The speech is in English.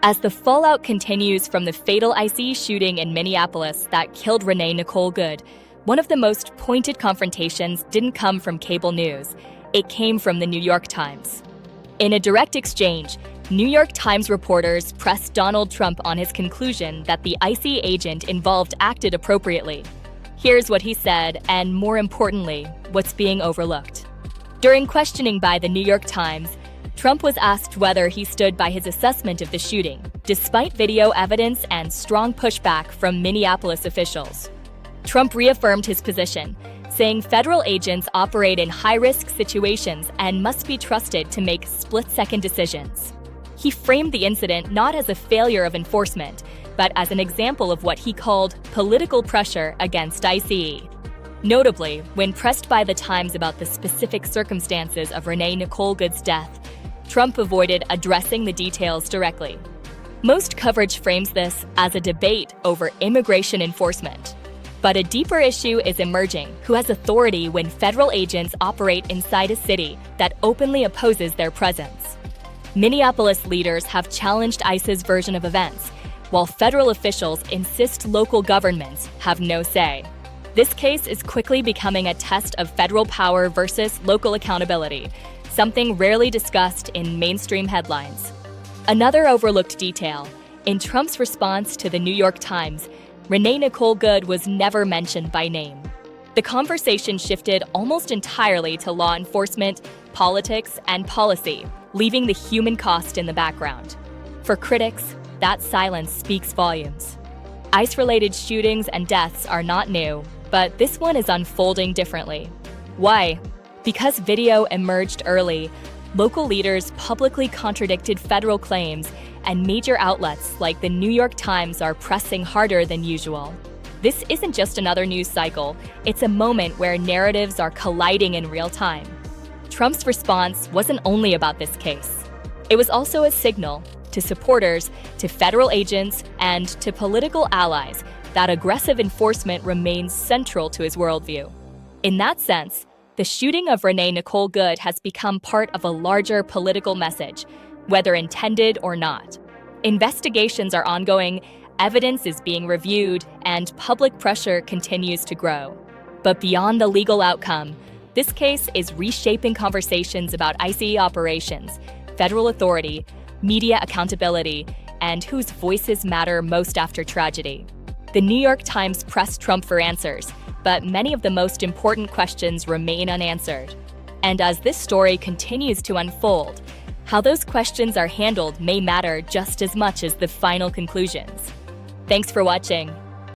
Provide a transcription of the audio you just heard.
As the fallout continues from the fatal ICE shooting in Minneapolis that killed Renee Nicole Good, one of the most pointed confrontations didn't come from cable news. It came from the New York Times. In a direct exchange, New York Times reporters pressed Donald Trump on his conclusion that the ICE agent involved acted appropriately. Here's what he said, and more importantly, what's being overlooked. During questioning by the New York Times, Trump was asked whether he stood by his assessment of the shooting, despite video evidence and strong pushback from Minneapolis officials. Trump reaffirmed his position, saying federal agents operate in high-risk situations and must be trusted to make split-second decisions. He framed the incident not as a failure of enforcement, but as an example of what he called political pressure against ICE. Notably, when pressed by the Times about the specific circumstances of Renee Nicole Good's death, Trump avoided addressing the details directly. Most coverage frames this as a debate over immigration enforcement. But a deeper issue is emerging: who has authority when federal agents operate inside a city that openly opposes their presence? Minneapolis leaders have challenged ICE's version of events, while federal officials insist local governments have no say. This case is quickly becoming a test of federal power versus local accountability, something rarely discussed in mainstream headlines. Another overlooked detail: in Trump's response to the New York Times, Renee Nicole Good was never mentioned by name. The conversation shifted almost entirely to law enforcement, politics, and policy, leaving the human cost in the background. For critics, that silence speaks volumes. ICE-related shootings and deaths are not new, but this one is unfolding differently. Why? Because video emerged early, local leaders publicly contradicted federal claims, and major outlets like the New York Times are pressing harder than usual. This isn't just another news cycle, it's a moment where narratives are colliding in real time. Trump's response wasn't only about this case. It was also a signal to supporters, to federal agents, and to political allies that aggressive enforcement remains central to his worldview. In that sense, the shooting of Renee Nicole Good has become part of a larger political message, whether intended or not. Investigations are ongoing, evidence is being reviewed, and public pressure continues to grow. But beyond the legal outcome, this case is reshaping conversations about ICE operations, federal authority, media accountability, and whose voices matter most after tragedy. The New York Times pressed Trump for answers, but many of the most important questions remain unanswered. And as this story continues to unfold, how those questions are handled may matter just as much as the final conclusions. Thanks for watching.